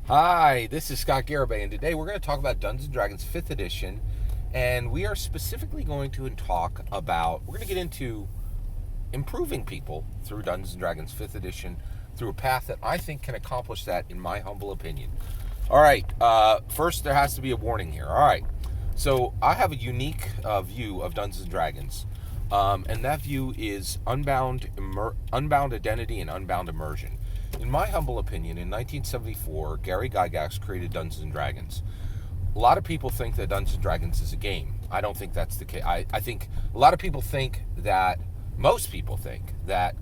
Hi, this is Scott Garibay, and today we're going to talk about Dungeons & Dragons 5th edition, and we are specifically going to talk about, we're going to get into improving people through Dungeons & Dragons 5th edition through a path that I think can accomplish that, in my humble opinion. All right, first there has to be a warning here. All right, so I have a unique view of Dungeons & Dragons, and that view is unbound identity and unbound immersion. In my humble opinion, in 1974, Gary Gygax created Dungeons & Dragons. A lot of people think that Dungeons & Dragons is a game. I don't think that's the case. I think a lot of people think that, most people think that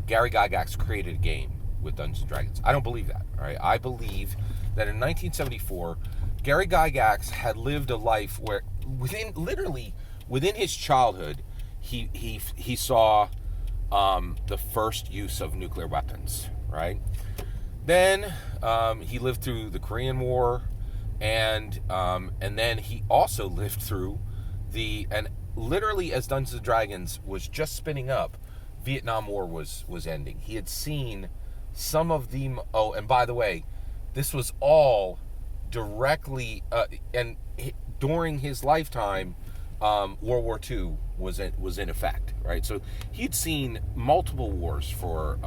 Gary Gygax created a game with Dungeons & Dragons. I don't believe that. All right? I believe that in 1974, Gary Gygax had lived a life where, within his childhood, he saw the first use of nuclear weapons. Right? Then he lived through the Korean War, and then he also lived through and literally as Dungeons & Dragons was just spinning up, Vietnam War was ending. He had seen some of the, and by the way, this was all directly, during his lifetime, World War II was in effect, right? So he'd seen multiple wars for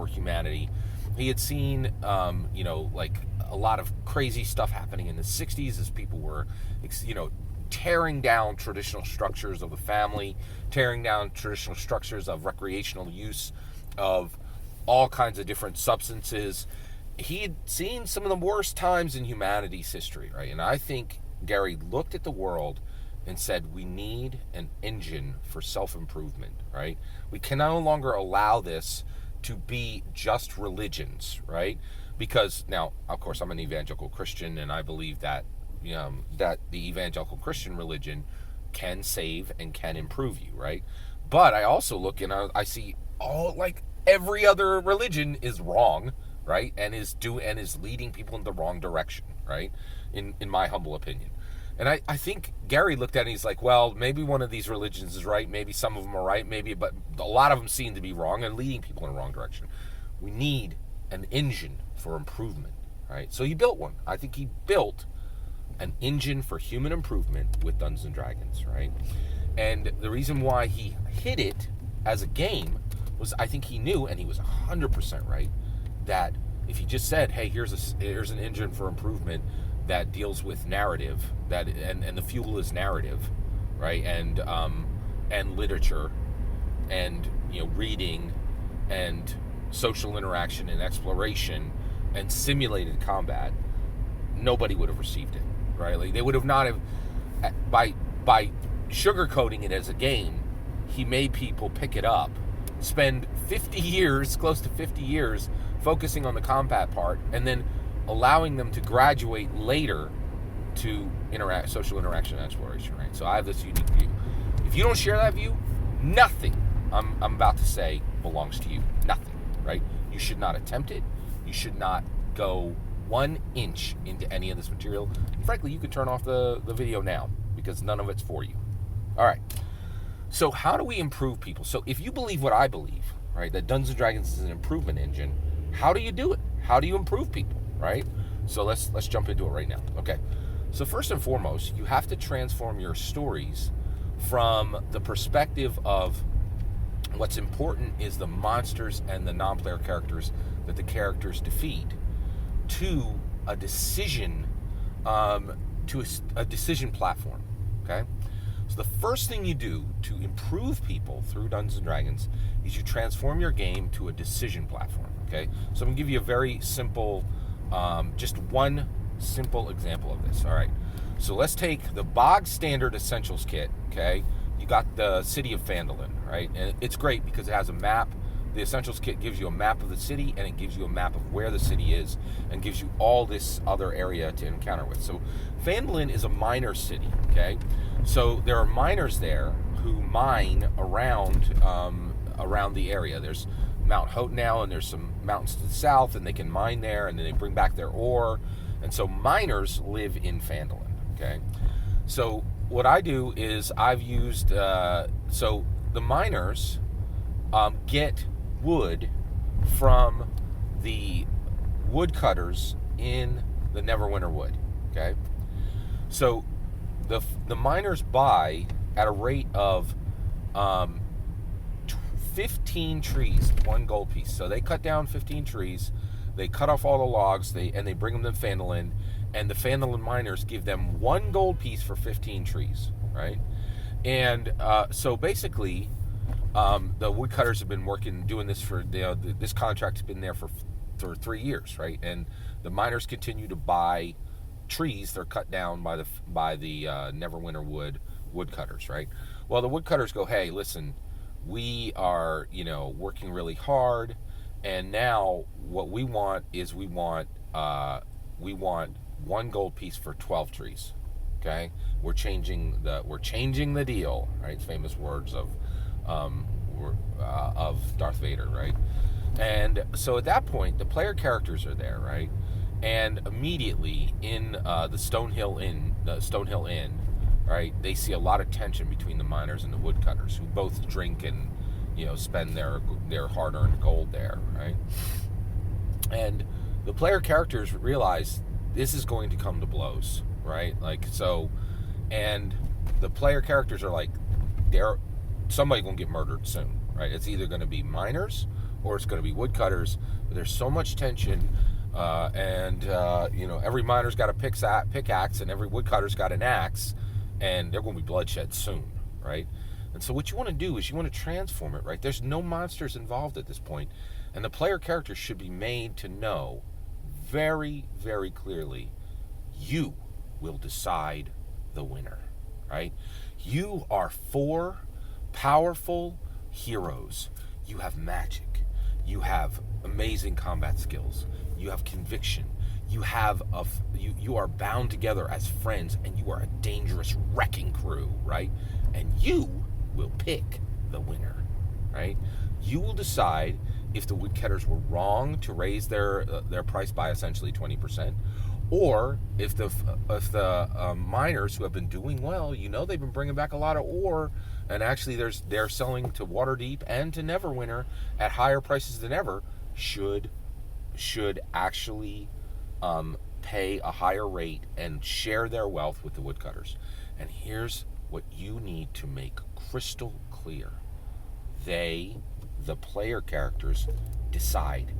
humanity. He had seen, like a lot of crazy stuff happening in the 60s as people were, tearing down traditional structures of the family, tearing down traditional structures of recreational use of all kinds of different substances. He had seen some of the worst times in humanity's history, right? And I think Gary looked at the world and said, we need an engine for self-improvement, right? We can no longer allow this to be just religions, right? Because now, of course, I'm an evangelical Christian, and I believe that, that the evangelical Christian religion can save and can improve you, right? But I also look and I see every other religion is wrong, right? And is leading people in the wrong direction, right? In my humble opinion. And I think Gary looked at it and he's like, well, maybe one of these religions is right, maybe some of them are right, but a lot of them seem to be wrong and leading people in the wrong direction. We need an engine for improvement, right? So he built one. I think he built an engine for human improvement with Dungeons & Dragons, right? And the reason why he hid it as a game was I think he knew, and he was 100% right, that if he just said, hey, here's an engine for improvement that deals with narrative, and the fuel is narrative, right? And literature, and reading, and social interaction and exploration, and simulated combat, nobody would have received it, right? Like they would have not have, by sugarcoating it as a game, he made people pick it up, spend 50 years, close to 50 years, focusing on the combat part, and then allowing them to graduate later to social interaction and exploration, right? So I have this unique view. If you don't share that view, nothing I'm about to say belongs to you. Nothing, right? You should not attempt it. You should not go 1 inch into any of this material. And frankly, you can turn off the video now because none of it's for you. All right. So how do we improve people? So if you believe what I believe, right, that Dungeons & Dragons is an improvement engine, how do you do it? How do you improve people? Right? So let's jump into it right now. Okay. So first and foremost, you have to transform your stories from the perspective of what's important is the monsters and the non-player characters that the characters defeat to a decision decision platform. Okay? So the first thing you do to improve people through Dungeons & Dragons is you transform your game to a decision platform. Okay? So I'm going to give you a very simple just one simple example of this. All right. So let's take the bog standard essentials kit. Okay. You got the city of Phandalin, right? And it's great because it has a map. The essentials kit gives you a map of the city, and it gives you a map of where the city is, and gives you all this other area to encounter with. So Phandalin is a miner city. Okay. So there are miners there who mine around the area. There's Mount Hote now, and there's some mountains to the south, and they can mine there, and then they bring back their ore. And so miners live in Phandalin, okay? So what I do is I've used, so the miners get wood from the woodcutters in the Neverwinter Wood. Okay, so the miners buy at a rate of 15 trees, 1 gold piece. So they cut down 15 trees, they cut off all the logs, they bring them to Phandalin, and the Phandalin miners give them 1 gold piece for 15 trees, right? And so basically, the woodcutters have been doing this for, this contract has been there for 3 years, right? And the miners continue to buy trees they're cut down by the Neverwinter woodcutters, right? Well, the woodcutters go, hey, listen, we are, working really hard, and now what we want is we want 1 gold piece for 12 trees. Okay, we're changing the deal, right? Famous words of Darth Vader, right? And so at that point, the player characters are there, right? And immediately in the Stonehill Inn, right, they see a lot of tension between the miners and the woodcutters, who both drink and spend their hard-earned gold there, right? And the player characters realize this is going to come to blows, right? Like, so, and the player characters are like, somebody's gonna get murdered soon, right? It's either going to be miners or it's going to be woodcutters. But there's so much tension, and every miner's got a pickaxe, and every woodcutter's got an axe, and they're going to be bloodshed soon, right? And so what you want to do is you want to transform it, right? There's no monsters involved at this point, and the player characters should be made to know very, very clearly, you will decide the winner, right? You are 4 powerful heroes. You have magic. You have amazing combat skills. You have conviction. You have you are bound together as friends, and you are a dangerous wrecking crew, right? And you will pick the winner, right? You will decide if the woodcutters were wrong to raise their price by essentially 20%, or if the miners who have been doing well, they've been bringing back a lot of ore, and actually they're selling to Waterdeep and to Neverwinter at higher prices than ever, should actually pay a higher rate and share their wealth with the woodcutters. And here's what you need to make crystal clear: the player characters decide.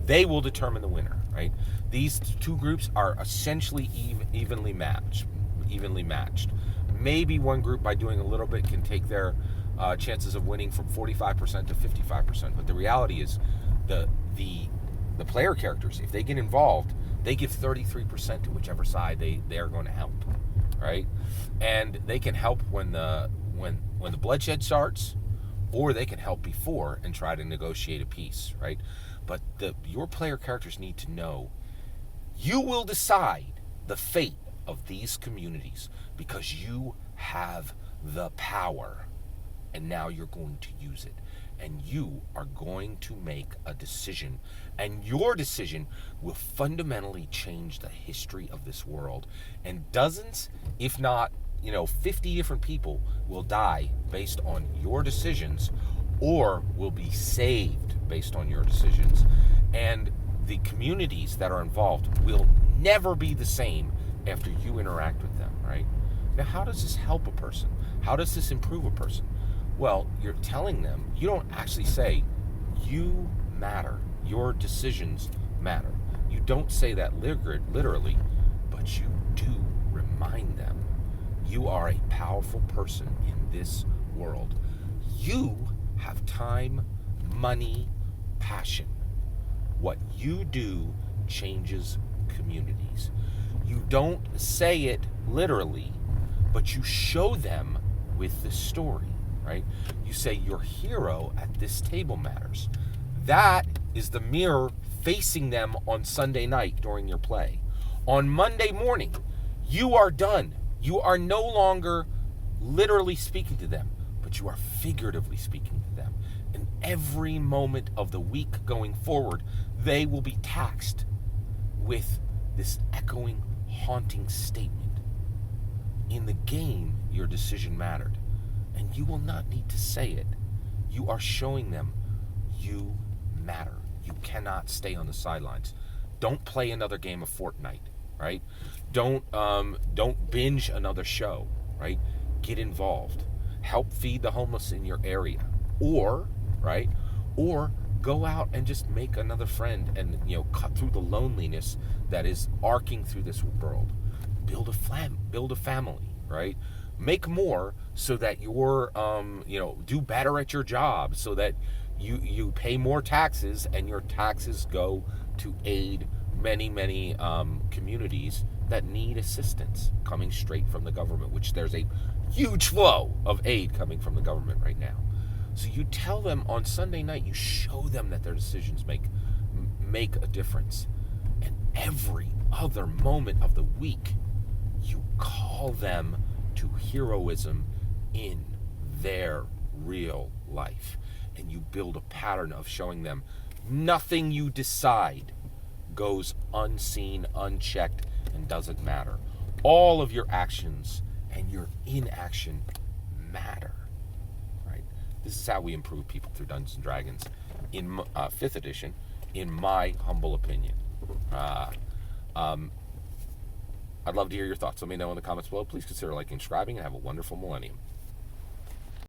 They will determine the winner, right? These 2 groups are essentially evenly matched. Maybe one group, by doing a little bit, can take their chances of winning from 45% to 55%. But the reality is, the player characters, if they get involved, they give 33% to whichever side they are going to help, right? And they can help when the bloodshed starts, or they can help before and try to negotiate a peace, right? But your player characters need to know you will decide the fate of these communities, because you have the power, and now you're going to use it, and you are going to make a decision, and your decision will fundamentally change the history of this world, and dozens, if not 50 different people will die based on your decisions, or will be saved based on your decisions. And the communities that are involved will never be the same after you interact with them, right? Now, how does this help a person? How does this improve a person? Well, you're telling them, you don't actually say, you matter, your decisions matter. You don't say that literally, but you do remind them, you are a powerful person in this world. You have time, money, passion. What you do changes communities. You don't say it literally, but you show them with the story, right? You say your hero at this table matters. That is the mirror facing them on Sunday night during your play. On Monday morning, you are done. You are no longer literally speaking to them, but you are figuratively speaking to them. And every moment of the week going forward, they will be taxed with this echoing, haunting statement. In the game, your decision mattered, and you will not need to say it. You are showing them you matter. You cannot stay on the sidelines. Don't play another game of Fortnite, right? Don't binge another show, right? Get involved. Help feed the homeless in your area. Or, right? Or go out and just make another friend and, cut through the loneliness that is arcing through this world. Build a family, right? Make more so that you're, do better at your job, so that you pay more taxes, and your taxes go to aid many communities that need assistance coming straight from the government, which there's a huge flow of aid coming from the government right now. So you tell them on Sunday night, you show them that their decisions make a difference. And every other moment of the week, you call them to heroism in their real life. And you build a pattern of showing them nothing you decide goes unseen, unchecked, and doesn't matter. All of your actions and your inaction matter, right? This is how we improve people through Dungeons & Dragons in 5th edition, in my humble opinion. I'd love to hear your thoughts. Let me know in the comments below. Please consider liking and subscribing, and have a wonderful millennium.